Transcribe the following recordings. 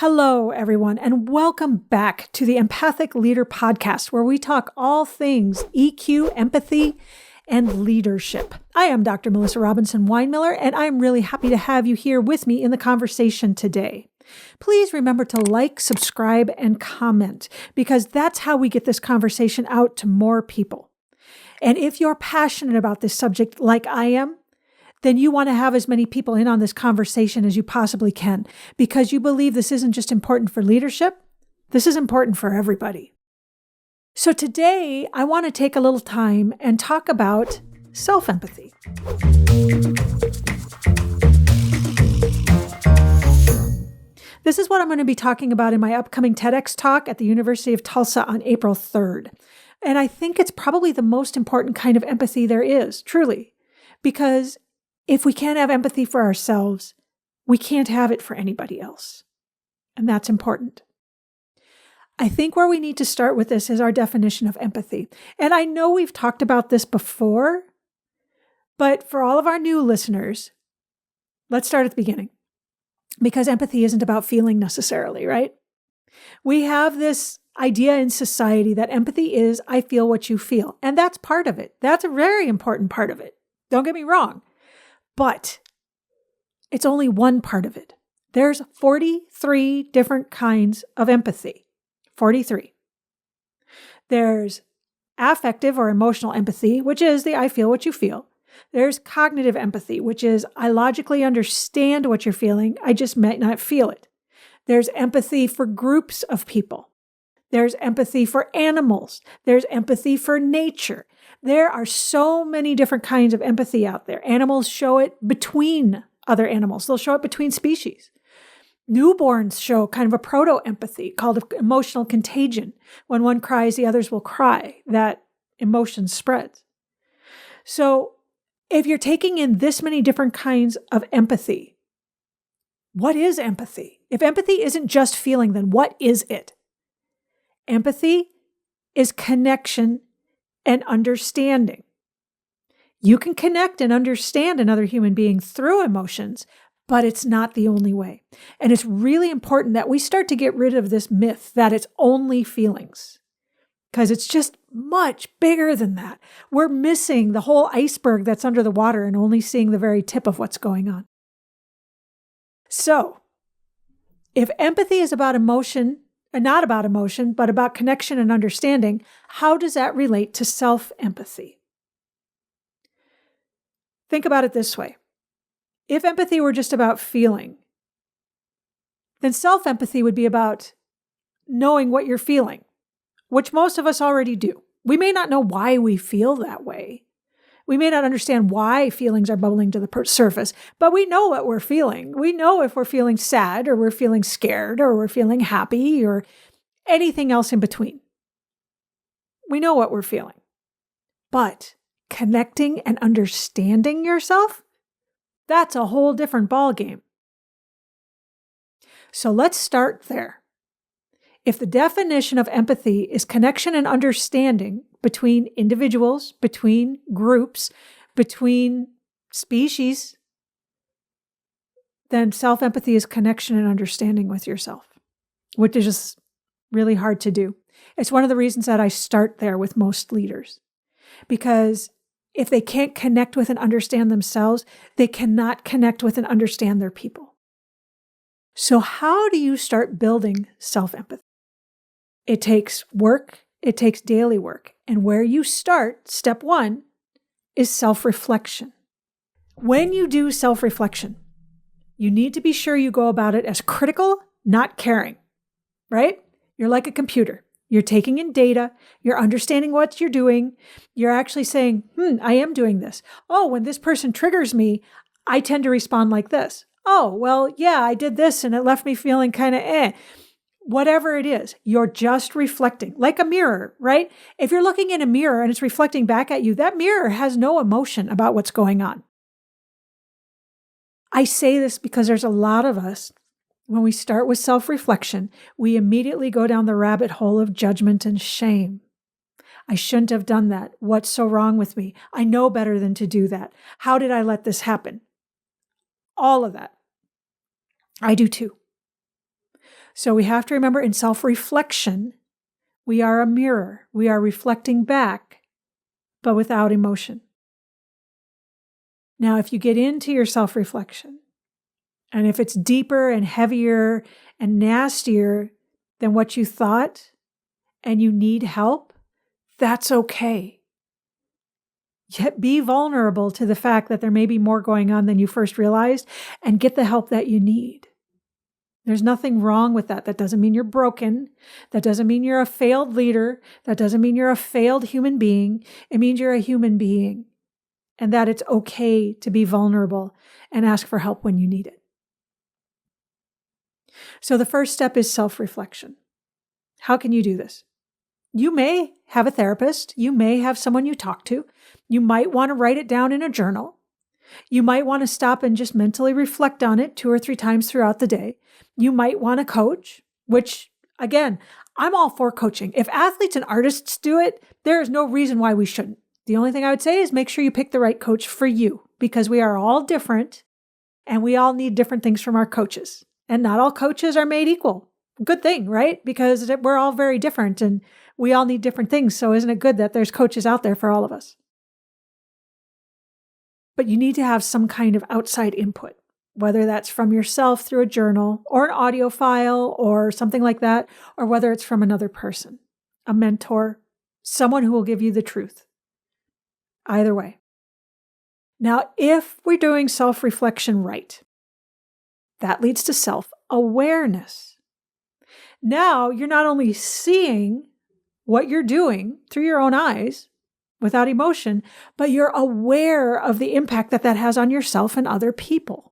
Hello, everyone, and welcome back to the Empathic Leader Podcast, where we talk all things EQ, empathy, and leadership. I am Dr. Melissa Robinson-Winemiller, and I'm really happy to have you here with me in the conversation today. Please remember to like, subscribe, and comment, because that's how we get this conversation out to more people. And if you're passionate about this subject like I am, then you want to have as many people in on this conversation as you possibly can, because you believe this isn't just important for leadership, this is important for everybody. So today, I want to take a little time and talk about self-empathy. This is what I'm going to be talking about in my upcoming TEDx talk at the University of Tulsa on April 3rd. And I think it's probably the most important kind of empathy there is, truly, because if we can't have empathy for ourselves, we can't have it for anybody else. And that's important. I think where we need to start with this is our definition of empathy. And I know we've talked about this before, but for all of our new listeners, let's start at the beginning. Because empathy isn't about feeling necessarily, right? We have this idea in society that empathy is, I feel what you feel. And that's part of it. That's a very important part of it. Don't get me wrong. But it's only one part of it. There's 43 different kinds of empathy. 43. There's affective or emotional empathy, which is the I feel what you feel. There's cognitive empathy, which is I logically understand what you're feeling, I just might not feel it. There's empathy for groups of people. There's empathy for animals. There's empathy for nature. There are so many different kinds of empathy out there. Animals show it between other animals. They'll show it between species. Newborns show kind of a proto-empathy called emotional contagion. When one cries, the others will cry. That emotion spreads. So if you're taking in this many different kinds of empathy, what is empathy? If empathy isn't just feeling, then what is it? Empathy is connection and understanding. You can connect and understand another human being through emotions, but it's not the only way. And it's really important that we start to get rid of this myth that it's only feelings, because it's just much bigger than that. We're missing the whole iceberg that's under the water and only seeing the very tip of what's going on. So, if empathy is about emotion, and not about emotion, but about connection and understanding, how does that relate to self-empathy? Think about it this way. If empathy were just about feeling, then self-empathy would be about knowing what you're feeling, which most of us already do. We may not know why we feel that way. We may not understand why feelings are bubbling to the surface, but we know what we're feeling. We know if we're feeling sad or we're feeling scared or we're feeling happy or anything else in between. We know what we're feeling. But connecting and understanding yourself, that's a whole different ballgame. So let's start there. If the definition of empathy is connection and understanding between individuals, between groups, between species, then self-empathy is connection and understanding with yourself, which is just really hard to do. It's one of the reasons that I start there with most leaders, because if they can't connect with and understand themselves, they cannot connect with and understand their people. So how do you start building self-empathy? It takes work. It takes daily work. And where you start, step one, is self-reflection. When you do self-reflection, you need to be sure you go about it as critical, not caring, right? You're like a computer. You're taking in data. You're understanding what you're doing. You're actually saying, I am doing this. Oh, when this person triggers me, I tend to respond like this. Oh, well, yeah, I did this and it left me feeling kind of Whatever it is, you're just reflecting, like a mirror, right? If you're looking in a mirror and it's reflecting back at you, that mirror has no emotion about what's going on. I say this because there's a lot of us, when we start with self-reflection, we immediately go down the rabbit hole of judgment and shame. I shouldn't have done that. What's so wrong with me? I know better than to do that. How did I let this happen? All of that. I do too. So we have to remember in self-reflection, we are a mirror. We are reflecting back, but without emotion. Now, if you get into your self-reflection, and if it's deeper and heavier and nastier than what you thought, and you need help, that's okay. Yet be vulnerable to the fact that there may be more going on than you first realized, and get the help that you need. There's nothing wrong with that. That doesn't mean you're broken. That doesn't mean you're a failed leader. That doesn't mean you're a failed human being. It means you're a human being, and that it's okay to be vulnerable and ask for help when you need it. So the first step is self-reflection. How can you do this? You may have a therapist. You may have someone you talk to. You might want to write it down in a journal. You might want to stop and just mentally reflect on it 2 or 3 times throughout the day. You might want to coach, which, again, I'm all for coaching. If athletes and artists do it, there is no reason why we shouldn't. The only thing I would say is make sure you pick the right coach for you, because we are all different and we all need different things from our coaches. And not all coaches are made equal. Good thing, right? Because we're all very different and we all need different things. So isn't it good that there's coaches out there for all of us? But you need to have some kind of outside input, whether that's from yourself through a journal or an audio file or something like that, or whether it's from another person, a mentor, someone who will give you the truth. Either way. Now, if we're doing self-reflection right, that leads to self-awareness. Now, you're not only seeing what you're doing through your own eyes without emotion, but you're aware of the impact that that has on yourself and other people.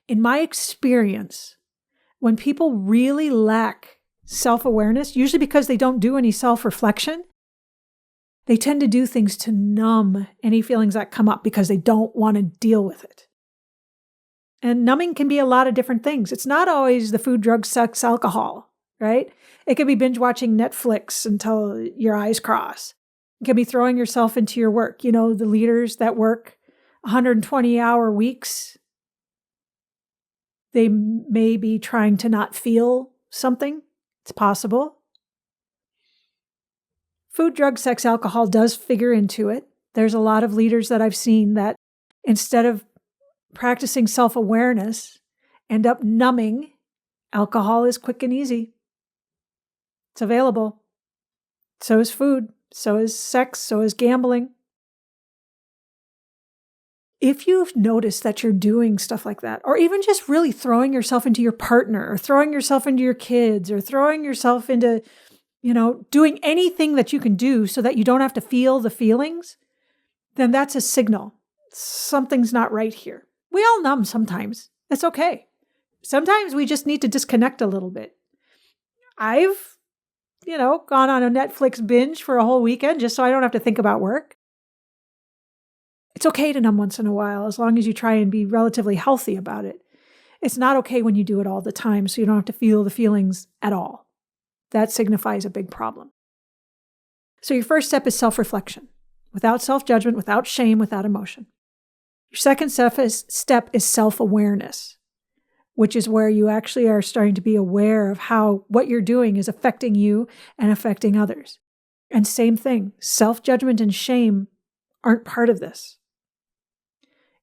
In my experience, when people really lack self-awareness, usually because they don't do any self-reflection, they tend to do things to numb any feelings that come up because they don't want to deal with it. And numbing can be a lot of different things. It's not always the food, drugs, sex, alcohol, right? It could be binge watching Netflix until your eyes cross. It could be throwing yourself into your work. You know, the leaders that work 120-hour weeks, they may be trying to not feel something. It's possible. Food, drugs, sex, alcohol does figure into it. There's a lot of leaders that I've seen that instead of practicing self-awareness, end up numbing. Alcohol is quick and easy. It's available. So is food. So is sex. So is gambling. If you've noticed that you're doing stuff like that, or even just really throwing yourself into your partner, or throwing yourself into your kids, or throwing yourself into, doing anything that you can do so that you don't have to feel the feelings, then that's a signal. Something's not right here. We all numb sometimes. It's okay. Sometimes we just need to disconnect a little bit. I've, gone on a Netflix binge for a whole weekend just so I don't have to think about work. It's okay to numb once in a while as long as you try and be relatively healthy about it. It's not okay when you do it all the time so you don't have to feel the feelings at all. That signifies a big problem. So your first step is self-reflection, without self-judgment, without shame, without emotion. Your second step is self-awareness, which is where you actually are starting to be aware of how what you're doing is affecting you and affecting others. And same thing, self-judgment and shame aren't part of this.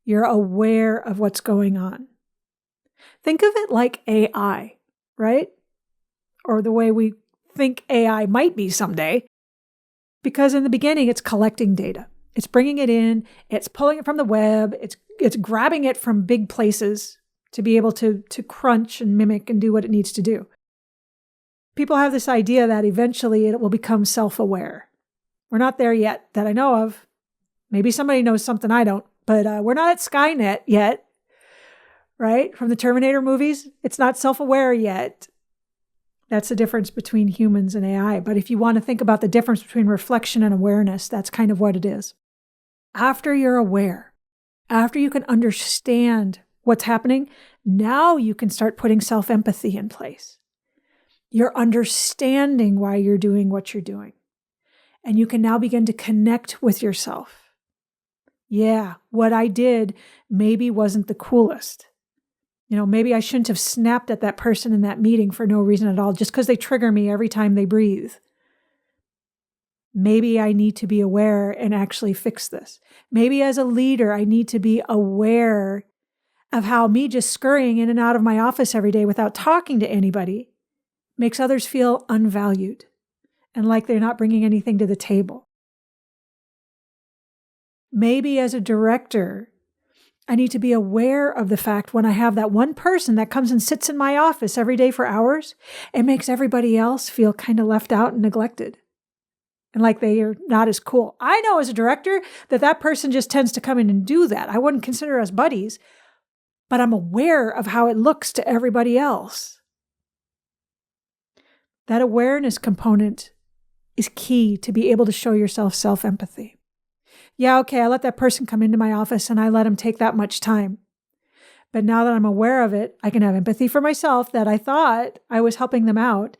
You're aware of what's going on. Think of it like AI, right? Or the way we think AI might be someday. Because in the beginning, it's collecting data. It's bringing it in, it's pulling it from the web, it's grabbing it from big places to be able to crunch and mimic and do what it needs to do. People have this idea that eventually it will become self-aware. We're not there yet that I know of. Maybe somebody knows something I don't, but we're not at Skynet yet, right? From the Terminator movies, it's not self-aware yet. That's the difference between humans and AI. But if you want to think about the difference between reflection and awareness, that's kind of what it is. After you're aware, after you can understand what's happening, now you can start putting self-empathy in place. You're understanding why you're doing what you're doing. And you can now begin to connect with yourself. Yeah, what I did maybe wasn't the coolest. Maybe I shouldn't have snapped at that person in that meeting for no reason at all, just because they trigger me every time they breathe. Maybe I need to be aware and actually fix this. Maybe as a leader, I need to be aware of how me just scurrying in and out of my office every day without talking to anybody makes others feel unvalued and like they're not bringing anything to the table. Maybe as a director, I need to be aware of the fact when I have that one person that comes and sits in my office every day for hours, it makes everybody else feel kind of left out and neglected and like they are not as cool. I know as a director that person just tends to come in and do that. I wouldn't consider us buddies, but I'm aware of how it looks to everybody else. That awareness component is key to be able to show yourself self-empathy. Yeah, okay, I let that person come into my office and I let them take that much time. But now that I'm aware of it, I can have empathy for myself that I thought I was helping them out,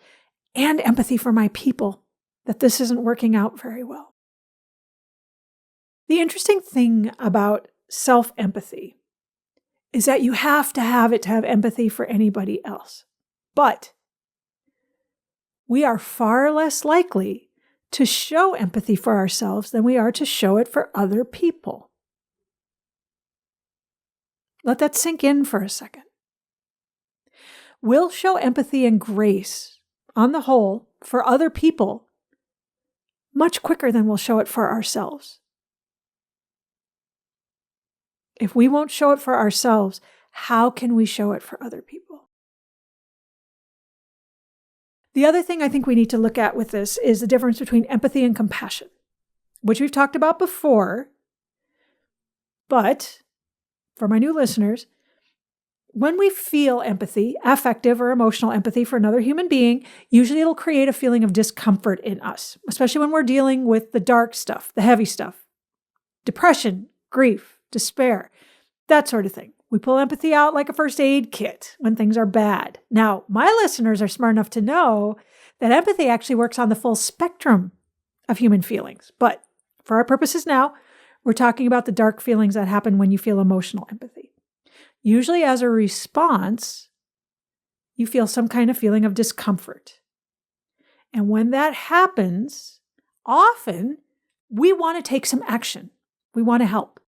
and empathy for my people that this isn't working out very well. The interesting thing about self-empathy is that you have to have it to have empathy for anybody else. But we are far less likely to show empathy for ourselves than we are to show it for other people. Let that sink in for a second. We'll show empathy and grace, on the whole, for other people much quicker than we'll show it for ourselves. If we won't show it for ourselves, how can we show it for other people? The other thing I think we need to look at with this is the difference between empathy and compassion, which we've talked about before. But for my new listeners, when we feel empathy, affective or emotional empathy for another human being, usually it'll create a feeling of discomfort in us, especially when we're dealing with the dark stuff, the heavy stuff, depression, grief, despair, that sort of thing. We pull empathy out like a first aid kit when things are bad. Now, my listeners are smart enough to know that empathy actually works on the full spectrum of human feelings. But for our purposes now, we're talking about the dark feelings that happen when you feel emotional empathy. Usually as a response, you feel some kind of feeling of discomfort. And when that happens, often we want to take some action. We want to help.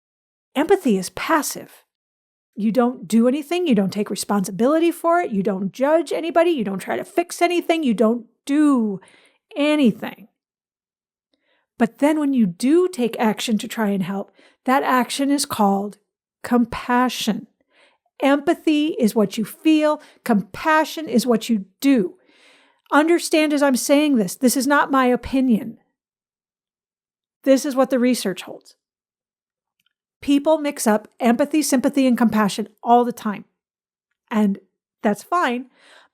Empathy is passive. You don't do anything. You don't take responsibility for it. You don't judge anybody. You don't try to fix anything. You don't do anything. But then when you do take action to try and help, that action is called compassion. Empathy is what you feel. Compassion is what you do. Understand as I'm saying this is not my opinion. This is what the research holds. People mix up empathy, sympathy, and compassion all the time. And that's fine.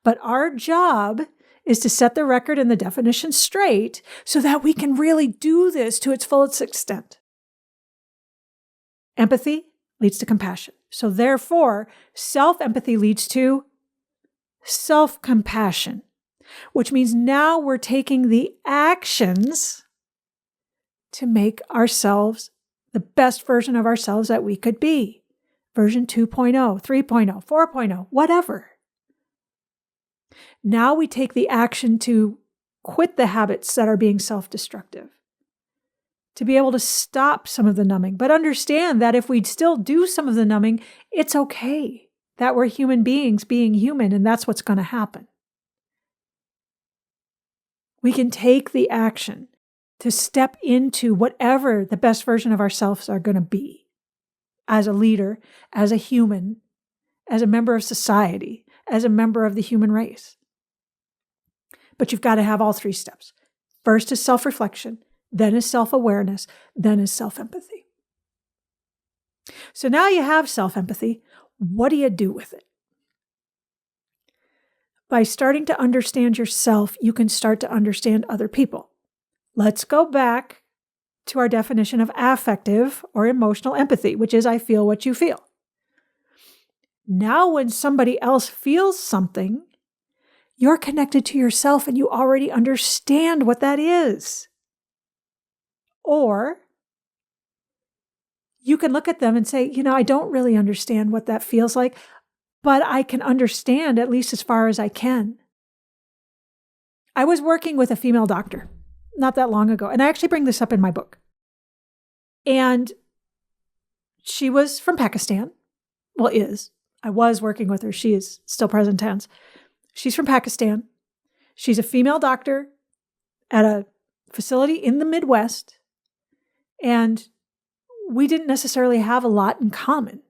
But our job is to set the record and the definition straight so that we can really do this to its fullest extent. Empathy leads to compassion. So therefore, self-empathy leads to self-compassion, which means now we're taking the actions to make ourselves the best version of ourselves that we could be. Version 2.0, 3.0, 4.0, whatever. Now we take the action to quit the habits that are being self-destructive, to be able to stop some of the numbing, but understand that if we still do some of the numbing, it's okay, that we're human beings being human, and that's what's going to happen. We can take the action to step into whatever the best version of ourselves are going to be as a leader, as a human, as a member of society, as a member of the human race. But you've got to have all three steps. First is self-reflection, then is self-awareness, then is self-empathy. So now you have self-empathy. What do you do with it? By starting to understand yourself, you can start to understand other people. Let's go back to our definition of affective or emotional empathy, which is I feel what you feel. Now, when somebody else feels something, you're connected to yourself and you already understand what that is. Or you can look at them and say, I don't really understand what that feels like, but I can understand at least as far as I can. I was working with a female doctor not that long ago, and I actually bring this up in my book. And she was from Pakistan. Well, is. I was working with her. She is still present tense. She's from Pakistan. She's a female doctor at a facility in the Midwest. And we didn't necessarily have a lot in common.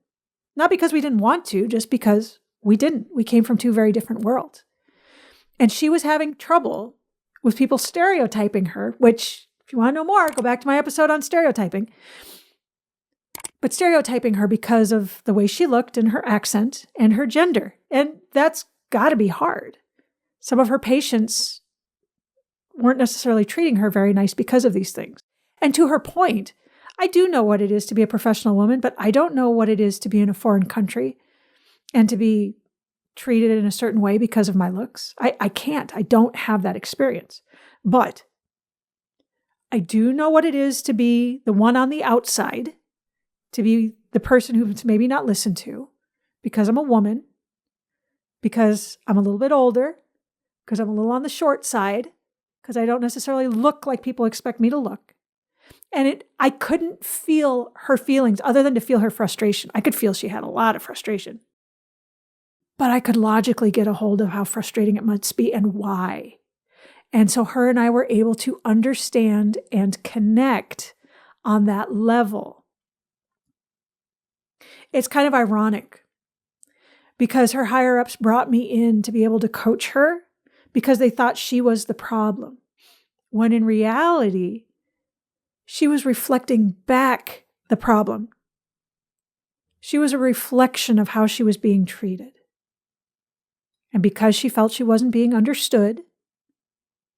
Not because we didn't want to, just because we didn't. We came from two very different worlds. And she was having trouble with people stereotyping her, which, if you want to know more, go back to my episode on stereotyping. But stereotyping her because of the way she looked and her accent and her gender. And that's got to be hard. Some of her patients weren't necessarily treating her very nice because of these things. And to her point, I do know what it is to be a professional woman, but I don't know what it is to be in a foreign country and to be treated in a certain way because of my looks. I can't. I don't have that experience. But I do know what it is to be the one on the outside, to be the person who's maybe not listened to because I'm a woman, because I'm a little bit older, because I'm a little on the short side, because I don't necessarily look like people expect me to look. And I couldn't feel her feelings other than to feel her frustration. I could feel she had a lot of frustration. But I could logically get a hold of how frustrating it must be and why. And so her and I were able to understand and connect on that level. It's kind of ironic because her higher-ups brought me in to be able to coach her because they thought she was the problem, when in reality, she was reflecting back the problem. She was a reflection of how she was being treated. And because she felt she wasn't being understood,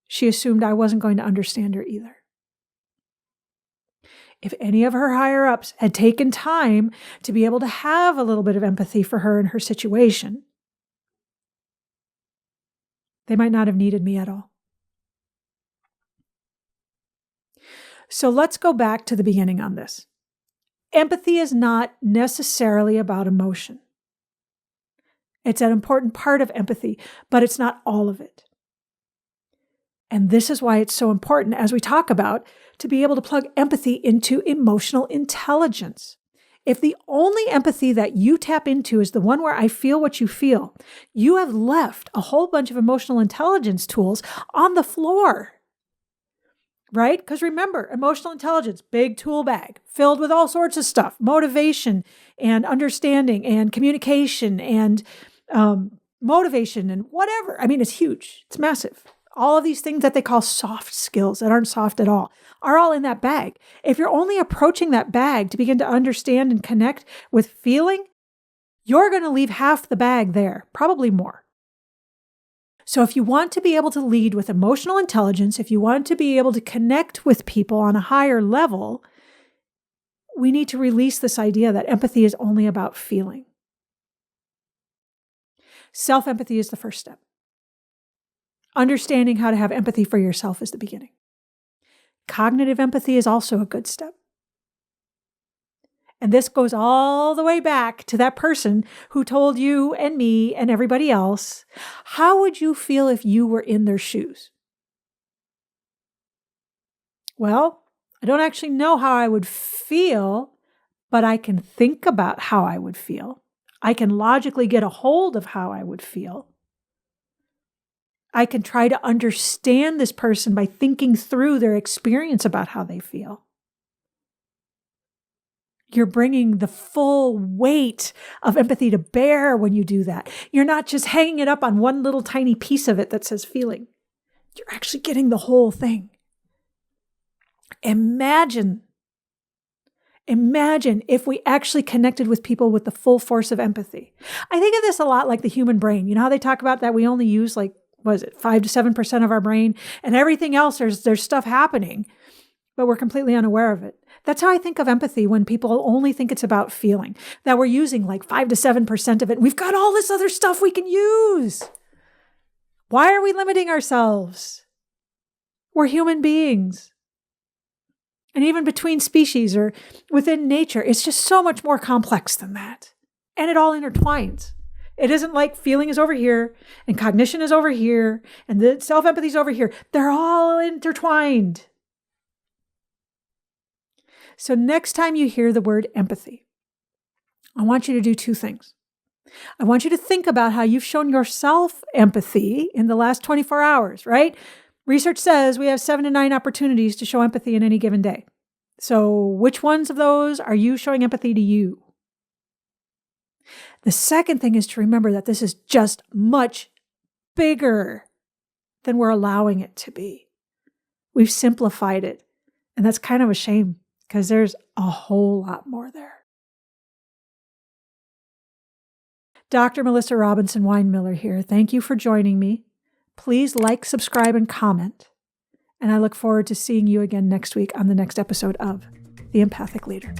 she assumed I wasn't going to understand her either. If any of her higher-ups had taken time to be able to have a little bit of empathy for her and her situation, they might not have needed me at all. So let's go back to the beginning on this. Empathy is not necessarily about emotion. It's an important part of empathy, but it's not all of it. And this is why it's so important, as we talk about, to be able to plug empathy into emotional intelligence. If the only empathy that you tap into is the one where I feel what you feel, you have left a whole bunch of emotional intelligence tools on the floor. Right? Because remember, emotional intelligence, big tool bag, filled with all sorts of stuff, motivation and understanding and communication and motivation and whatever. I mean, it's huge. It's massive. All of these things that they call soft skills that aren't soft at all are all in that bag. If you're only approaching that bag to begin to understand and connect with feeling, you're going to leave half the bag there, probably more. So if you want to be able to lead with emotional intelligence, if you want to be able to connect with people on a higher level, we need to release this idea that empathy is only about feeling. Self-empathy is the first step. Understanding how to have empathy for yourself is the beginning. Cognitive empathy is also a good step. And this goes all the way back to that person who told you and me and everybody else, how would you feel if you were in their shoes? Well, I don't actually know how I would feel, but I can think about how I would feel. I can logically get a hold of how I would feel. I can try to understand this person by thinking through their experience about how they feel. You're bringing the full weight of empathy to bear when you do that. You're not just hanging it up on one little tiny piece of it that says feeling. You're actually getting the whole thing. Imagine if we actually connected with people with the full force of empathy. I think of this a lot like the human brain. You know how they talk about that we only use 5 to 7% of our brain, and everything else, there's stuff happening, but we're completely unaware of it. That's how I think of empathy when people only think it's about feeling, that we're using 5 to 7% of it. And we've got all this other stuff we can use. Why are we limiting ourselves? We're human beings. And even between species or within nature, it's just so much more complex than that. And it all intertwines. It isn't like feeling is over here and cognition is over here and the self-empathy is over here. They're all intertwined. So next time you hear the word empathy, I want you to do two things. I want you to think about how you've shown yourself empathy in the last 24 hours, right? Research says we have 7 to 9 opportunities to show empathy in any given day. So which ones of those are you showing empathy to you? The second thing is to remember that this is just much bigger than we're allowing it to be. We've simplified it, and that's kind of a shame because there's a whole lot more there. Dr. Melissa Robinson-Winemiller here. Thank you for joining me. Please like, subscribe, and comment. And I look forward to seeing you again next week on the next episode of The Empathic Leader.